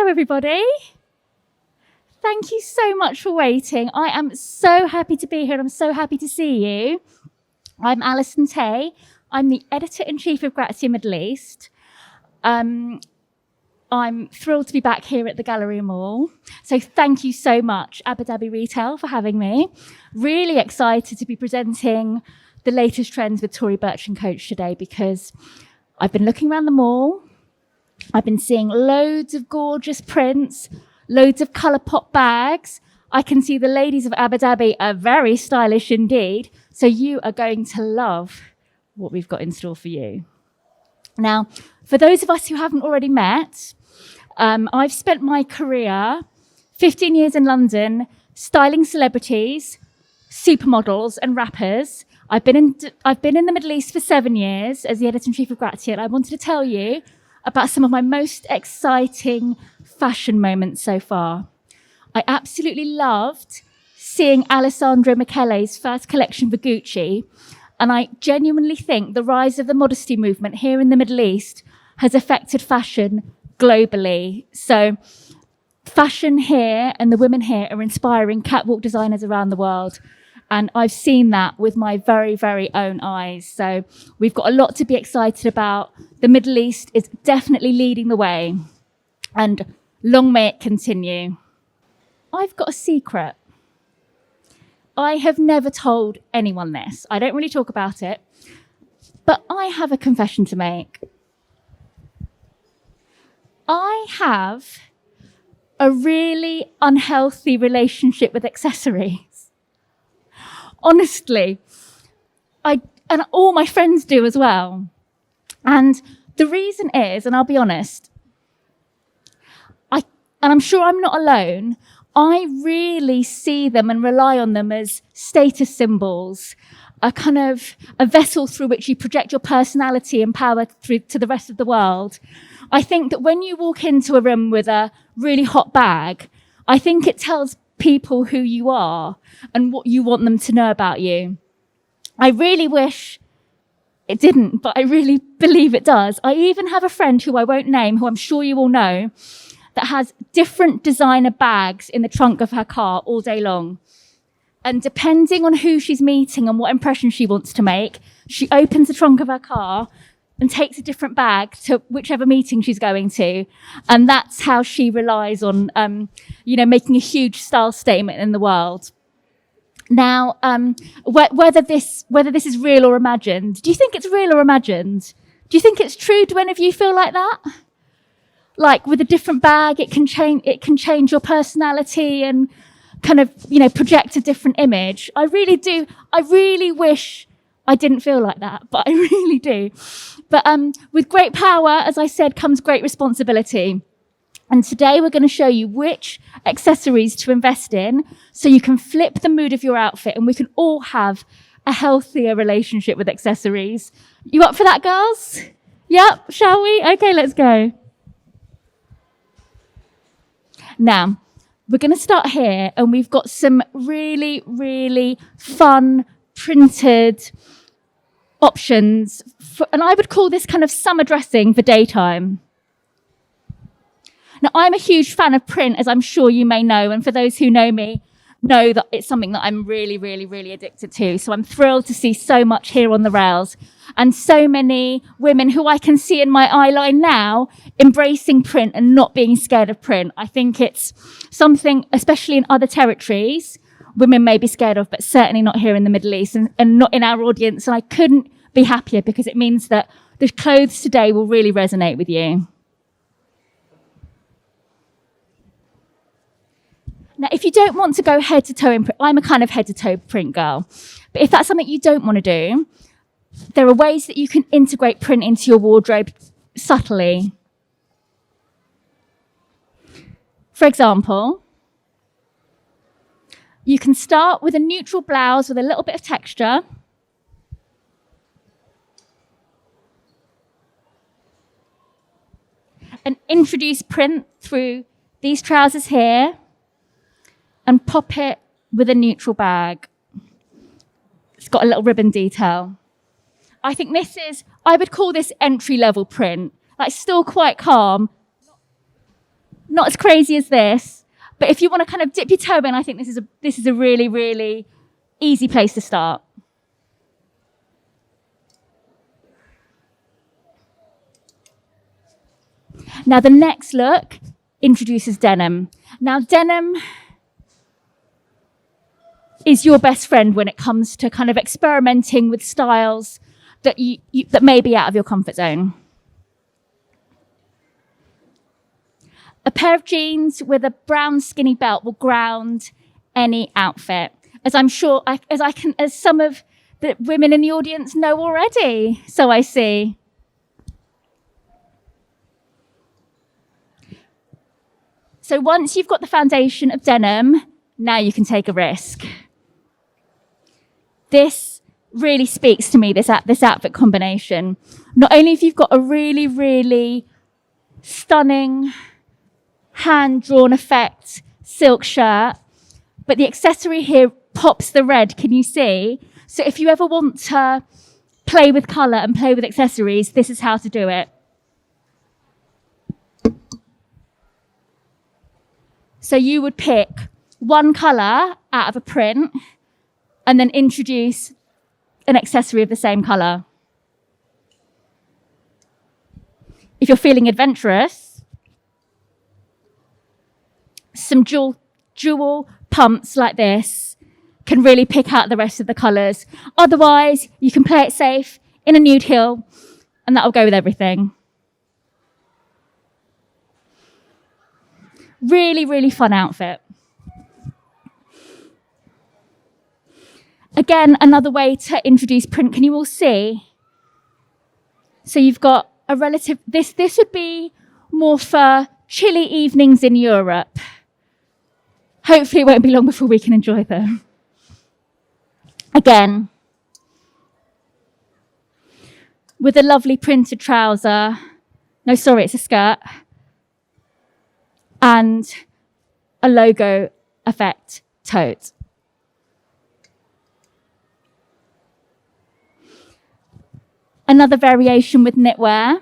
Hello, everybody. Thank you so much for waiting. I am so happy to be here and I'm so happy to see you. I'm Alison Tay. I'm the Editor-in-Chief of Grazia Middle East. I'm thrilled to be back here at the Gallery Mall. So thank you so much, Abu Dhabi Retail, for having me. Really excited to be presenting the latest trends with Tory Burch and Coach today because I've been looking around the mall. I've been seeing loads of gorgeous prints, loads of colour pop bags. I can see the ladies of Abu Dhabi are very stylish indeed. So you are going to love what we've got in store for you. Now, for those of us who haven't already met, I've spent my career, 15 years in London, styling celebrities, supermodels and rappers. I've been in the Middle East for 7 years as the Editor-in-Chief of Grazia, and I wanted to tell you about some of my most exciting fashion moments so far. I absolutely loved seeing Alessandro Michele's first collection for Gucci, and I genuinely think the rise of the modesty movement here in the Middle East has affected fashion globally. So fashion here and the women here are inspiring catwalk designers around the world. And I've seen that with my very, very own eyes. So we've got a lot to be excited about. The Middle East is definitely leading the way. And long may it continue. I've got a secret. I have never told anyone this. I don't really talk about it. But I have a confession to make. I have a really unhealthy relationship with accessories. Honestly, and all my friends do as well. And the reason is, and I'll be honest, and I'm sure I'm not alone, I really see them and rely on them as status symbols, a kind of a vessel through which you project your personality and power through to the rest of the world. I think that when you walk into a room with a really hot bag, I think it tells people who you are and what you want them to know about you. I really wish it didn't, but I really believe it does. I even have a friend who I won't name, who I'm sure you all know, that has different designer bags in the trunk of her car all day long. And depending on who she's meeting and what impression she wants to make, she opens the trunk of her car and takes a different bag to whichever meeting she's going to. And that's how she relies on, making a huge style statement in the world. Now, whether this is real or imagined, do you think it's real or imagined? Do you think it's true? Do any of you feel like that? Like with a different bag, it can change your personality and kind of, project a different image. I really do. I really wish I didn't feel like that, but I really do. But with great power, as I said, comes great responsibility. And today we're going to show you which accessories to invest in so you can flip the mood of your outfit and we can all have a healthier relationship with accessories. You up for that, girls? Yep, shall we? Okay, let's go. Now, we're going to start here and we've got some really, really fun printed options, and I would call this kind of summer dressing for daytime. Now, I'm a huge fan of print, as I'm sure you may know, and for those who know me, know that it's something that I'm really, really, really addicted to. So I'm thrilled to see so much here on the rails, and so many women who I can see in my eye line now embracing print and not being scared of print. I think it's something, especially in other territories, women may be scared of, but certainly not here in the Middle East and not in our audience. And I couldn't be happier because it means that the clothes today will really resonate with you. Now, if you don't want to go head to toe in print, I'm a kind of head to toe print girl. But if that's something you don't want to do, there are ways that you can integrate print into your wardrobe subtly. For example, you can start with a neutral blouse with a little bit of texture. And introduce print through these trousers here and pop it with a neutral bag. It's got a little ribbon detail. I think I would call this entry-level print. Like still quite calm, Not as crazy as this, but if you want to kind of dip your toe in, I think this is a really, really easy place to start. Now, the next look introduces denim. Now, denim is your best friend when it comes to kind of experimenting with styles that that may be out of your comfort zone. A pair of jeans with a brown skinny belt will ground any outfit, as I'm sure, as some of the women in the audience know already. So I see. So once you've got the foundation of denim, now you can take a risk. This really speaks to me, this outfit combination. Not only have you got a really, really stunning hand-drawn effect silk shirt, but the accessory here pops the red, can you see? So if you ever want to play with colour and play with accessories, this is how to do it. So you would pick one colour out of a print and then introduce an accessory of the same colour. If you're feeling adventurous, some jewel pumps like this can really pick out the rest of the colours. Otherwise, you can play it safe in a nude heel, and that'll go with everything. Really, really fun outfit. Again, another way to introduce print. Can you all see? So you've got a relative, this would be more for chilly evenings in Europe. Hopefully it won't be long before we can enjoy them. Again, with a lovely printed trouser. No, sorry, it's a skirt. And a logo effect tote. Another variation with knitwear.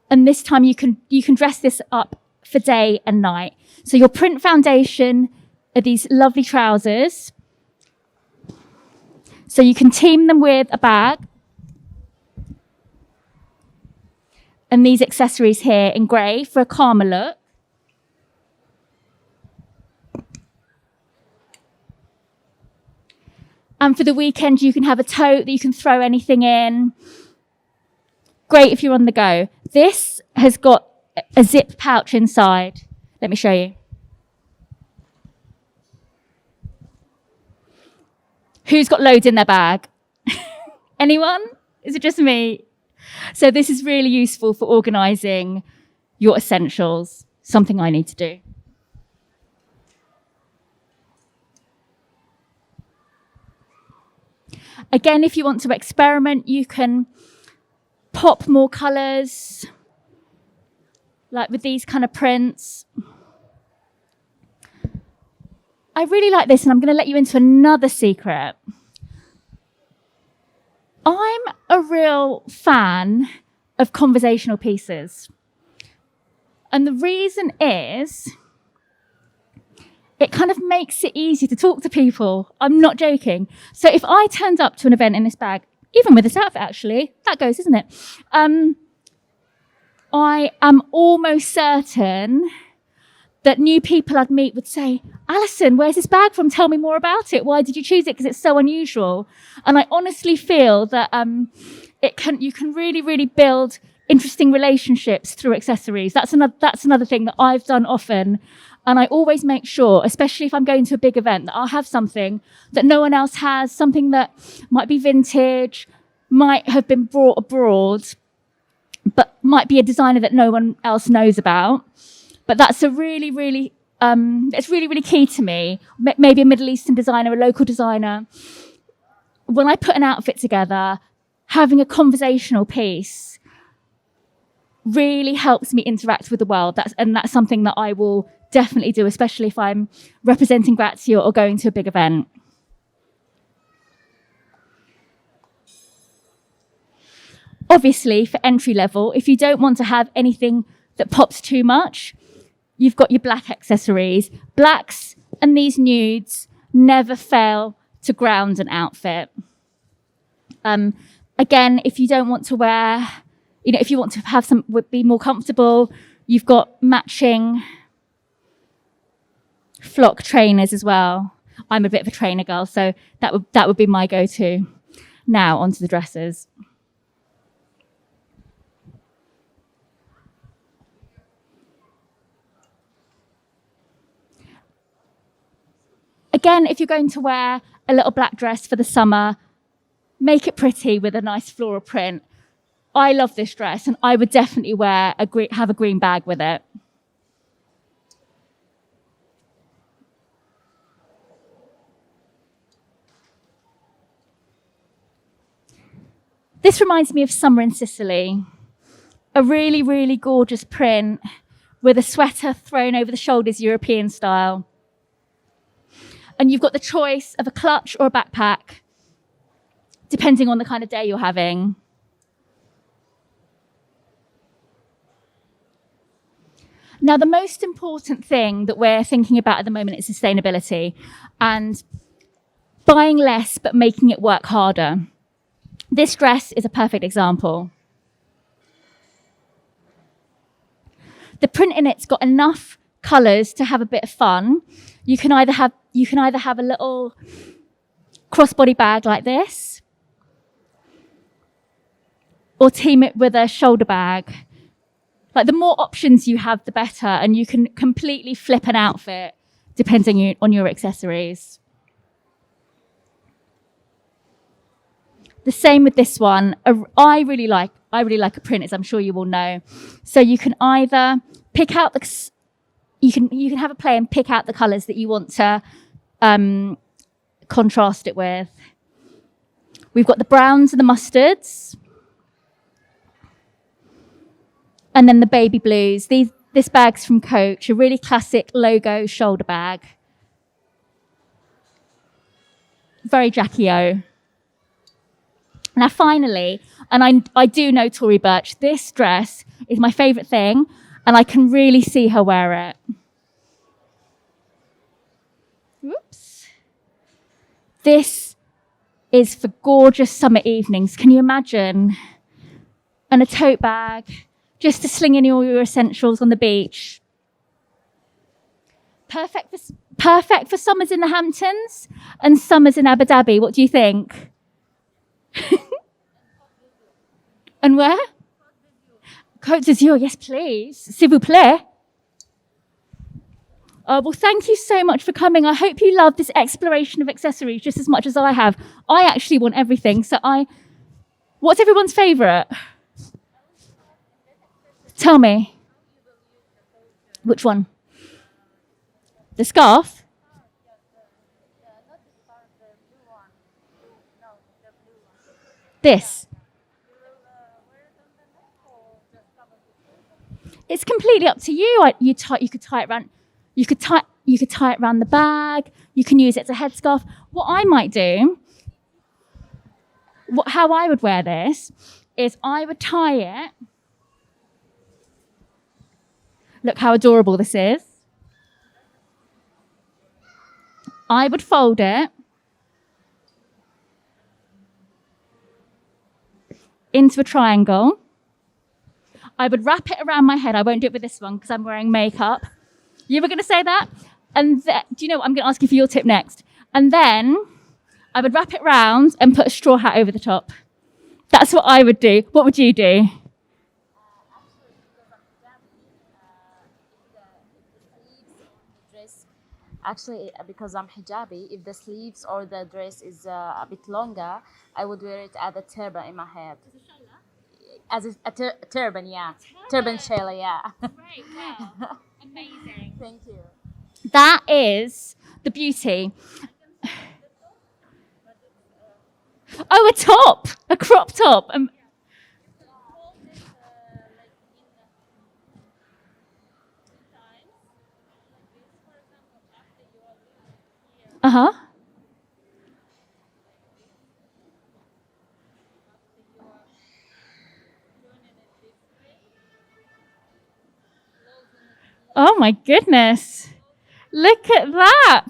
And this time you can dress this up for day and night. So your print foundation are these lovely trousers. So you can team them with a bag. And these accessories here in grey for a calmer look. And for the weekend, you can have a tote that you can throw anything in. Great if you're on the go. This has got a zip pouch inside. Let me show you. Who's got loads in their bag? Anyone? Is it just me? So this is really useful for organising your essentials, something I need to do. Again, if you want to experiment, you can pop more colours, like with these kind of prints. I really like this, and I'm going to let you into another secret. I'm a real fan of conversational pieces. And the reason is it kind of makes it easy to talk to people. I'm not joking. So if I turned up to an event in this bag, even with this outfit actually, that goes, isn't it? I am almost certain that new people I'd meet would say, Alison, where's this bag from? Tell me more about it. Why did you choose it? Because it's so unusual. And I honestly feel that you can really, really build interesting relationships through accessories. That's another thing that I've done often. And I always make sure, especially if I'm going to a big event, that I'll have something that no one else has, something that might be vintage, might have been brought abroad, but might be a designer that no one else knows about. But that's it's really, really key to me. Maybe a Middle Eastern designer, a local designer. When I put an outfit together, having a conversational piece really helps me interact with the world. That's something that I will definitely do, especially if I'm representing Grazia or going to a big event. Obviously, for entry level, if you don't want to have anything that pops too much, you've got your black accessories. Blacks and these nudes never fail to ground an outfit. Again, if you don't want to wear, if you want to have be more comfortable, you've got matching flock trainers as well. I'm a bit of a trainer girl, so that would be my go-to. Now onto the dresses. Again, if you're going to wear a little black dress for the summer, make it pretty with a nice floral print. I love this dress, and I would definitely have a green bag with it. This reminds me of summer in Sicily. A really, really gorgeous print with a sweater thrown over the shoulders, European style. And you've got the choice of a clutch or a backpack, depending on the kind of day you're having. Now, the most important thing that we're thinking about at the moment is sustainability and buying less but making it work harder. This dress is a perfect example. The print in it's got enough colours to have a bit of fun. You can either have a little crossbody bag like this, or team it with a shoulder bag. Like, the more options you have, the better, and you can completely flip an outfit depending on your accessories. The same with this one. I really like a print, as I'm sure you all know. So you can either pick out you can have a play and pick out the colours that you want to contrast it with. We've got the browns and the mustards, and then the baby blues. This bag's from Coach, a really classic logo shoulder bag. Very Jackie O. Now, finally, and I do know Tory Burch, this dress is my favourite thing, and I can really see her wear it. Whoops. This is for gorgeous summer evenings. Can you imagine? And a tote bag, just to sling in all your essentials on the beach. Perfect for summers in the Hamptons and summers in Abu Dhabi. What do you think? And where? Côte d'Azur, yes, please. S'il vous plaît. Well, thank you so much for coming. I hope you love this exploration of accessories just as much as I have. I actually want everything. What's everyone's favourite? Tell me. Which one? The scarf? This. It's completely up to you. You could tie it around. You could tie it around the bag. You can use it as a headscarf. What I might do, how I would wear this, is I would tie it. Look how adorable this is. I would fold it into a triangle. I would wrap it around my head. I won't do it with this one because I'm wearing makeup. You were going to say that? And do you know what? I'm going to ask you for your tip next. And then I would wrap it round and put a straw hat over the top. That's what I would do. What would you do? Actually, because I'm hijabi, if the sleeves or the dress is a bit longer, I would wear it as a turban in my head. As a turban, yeah. Turban shell, yeah. Great, wow. Amazing. Thank you. That is the beauty. Oh, a top, a crop top. Uh-huh. Oh my goodness. Look at that.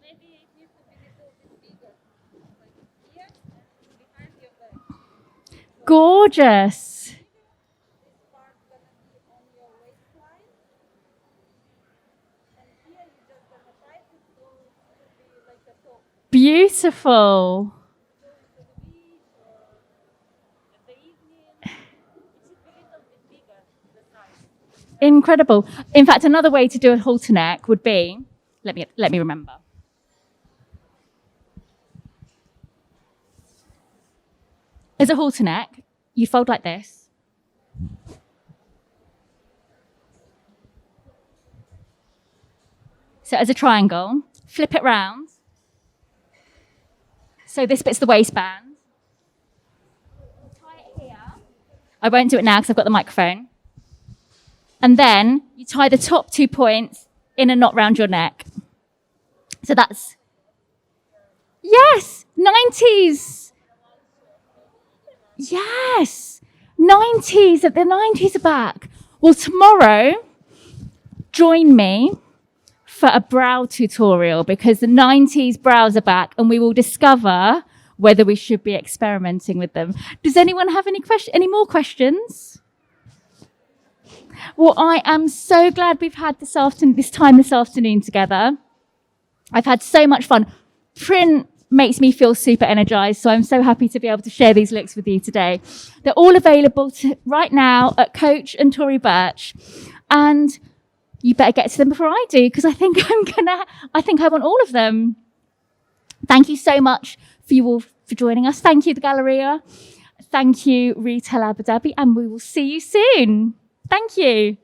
Maybe it needs to be a little bit bigger. Like here and behind your leg. Gorgeous. This part gonna be on your waistline. And here you just gonna tight it so it will be like a top. Beautiful. Go to the beach or at the evening. It should be a little bit bigger, the size. Incredible. In fact, another way to do a halter neck would be, let me remember. As a halter neck, you fold like this. So as a triangle, flip it round. So this bit's the waistband. Tie it here. I won't do it now because I've got the microphone. And then you tie the top 2 points in a knot round your neck. So that's, yes, 90s. Yes, 90s, the 90s are back. Well, tomorrow, join me for a brow tutorial because the 90s brows are back and we will discover whether we should be experimenting with them. Does anyone have any more questions? Well, I am so glad we've had this afternoon together. I've had so much fun. Print makes me feel super energized, so I'm so happy to be able to share these looks with you today. They're all available right now at Coach and Tory Burch, and you better get to them before I do because I think I want all of them. Thank you so much for you all for joining us. Thank you, the Galleria. Thank you, Retail Abu Dhabi, and we will see you soon. Thank you.